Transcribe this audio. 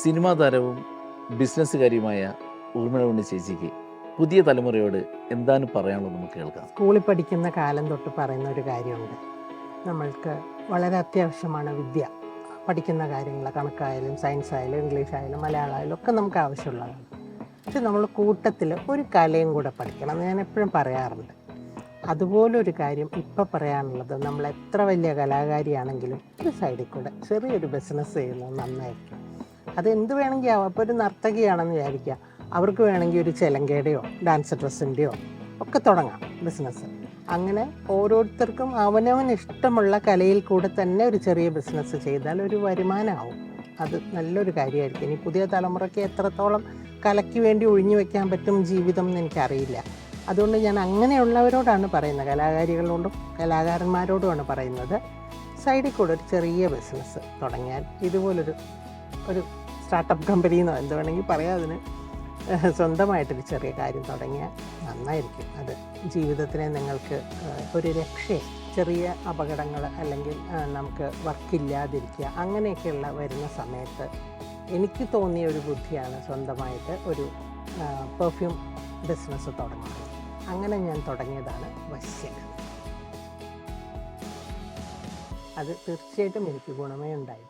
Cinema താരവും ബിസിനസ്സുകാരിയുമായ ഊർമിള ഉണ്ണി ചേച്ചിക്ക് പുതിയ തലമുറയോട് എന്താണ് പറയാനുള്ളത് നമുക്ക് കേൾക്കാം. സ്കൂളിൽ പഠിക്കുന്ന കാലം തൊട്ട് പറയുന്ന ഒരു കാര്യമുണ്ട്. നമ്മൾക്ക് വളരെ അത്യാവശ്യമാണ് വിദ്യ. പഠിക്കുന്ന കാര്യങ്ങൾ കണക്കായാലും സയൻസ് ആയാലും ഇംഗ്ലീഷ് ആയാലും മലയാളം ആയാലും ഒക്കെ നമുക്ക് ആവശ്യമുള്ളതാണ്. പക്ഷെ നമ്മൾ കൂട്ടത്തിൽ ഒരു കലയും കൂടെ പഠിക്കണം എന്ന് ഞാൻ എപ്പോഴും പറയാറുണ്ട്. അതുപോലൊരു കാര്യം ഇപ്പോൾ പറയാനുള്ളത്, നമ്മൾ എത്ര വലിയ കലാകാരിയാണെങ്കിലും ഒരു സൈഡിൽ കൂടെ ചെറിയൊരു ബിസിനസ് ചെയ്യുന്നത് നന്നായിരിക്കും. അതെന്ത് വേണമെങ്കിൽ ആവാം. അപ്പോൾ ഒരു നർത്തകിയാണെന്ന് വിചാരിക്കുക, അവർക്ക് വേണമെങ്കിൽ ഒരു ചെലങ്കയുടെയോ ഡാൻസ് ഡ്രസ്സിൻ്റെയോ ഒക്കെ തുടങ്ങാം ബിസിനസ്. അങ്ങനെ ഓരോരുത്തർക്കും അവനവന് ഇഷ്ടമുള്ള കലയിൽ കൂടെ തന്നെ ഒരു ചെറിയ ബിസിനസ് ചെയ്താൽ ഒരു വരുമാനമാവും. അത് നല്ലൊരു കാര്യമായിരിക്കും. ഇനി പുതിയ തലമുറയ്ക്ക് എത്രത്തോളം കലയ്ക്ക് വേണ്ടി ഒഴിഞ്ഞു വെക്കാൻ പറ്റും ജീവിതം എന്ന് എനിക്കറിയില്ല. അതുകൊണ്ട് ഞാൻ അങ്ങനെയുള്ളവരോടാണ് പറയുന്നത്, കലാകാരികളോടും കലാകാരന്മാരോടുമാണ് പറയുന്നത്, സൈഡിൽ കൂടെ ഒരു ചെറിയ ബിസിനസ് തുടങ്ങിയാൽ ഇതുപോലൊരു സ്റ്റാർട്ടപ്പ് കമ്പനിയെന്നോ എന്ത് വേണമെങ്കിൽ പറയാം, അതിന് സ്വന്തമായിട്ടൊരു ചെറിയ കാര്യം തുടങ്ങിയാൽ നന്നായിരിക്കും. അത് ജീവിതത്തിനെ നിങ്ങൾക്ക് ഒരു രക്ഷയെ, ചെറിയ അപകടങ്ങൾ അല്ലെങ്കിൽ നമുക്ക് വർക്കില്ലാതിരിക്കുക അങ്ങനെയൊക്കെയുള്ള വരുന്ന സമയത്ത് എനിക്ക് തോന്നിയ ഒരു ബുദ്ധിയാണ് സ്വന്തമായിട്ട് ഒരു പെർഫ്യൂം ബിസിനസ് തുടങ്ങുന്നത്. അങ്ങനെ ഞാൻ തുടങ്ങിയതാണ് വശ്യകല. അത് തീർച്ചയായിട്ടും എനിക്ക് ഗുണമേ ഉണ്ടായി.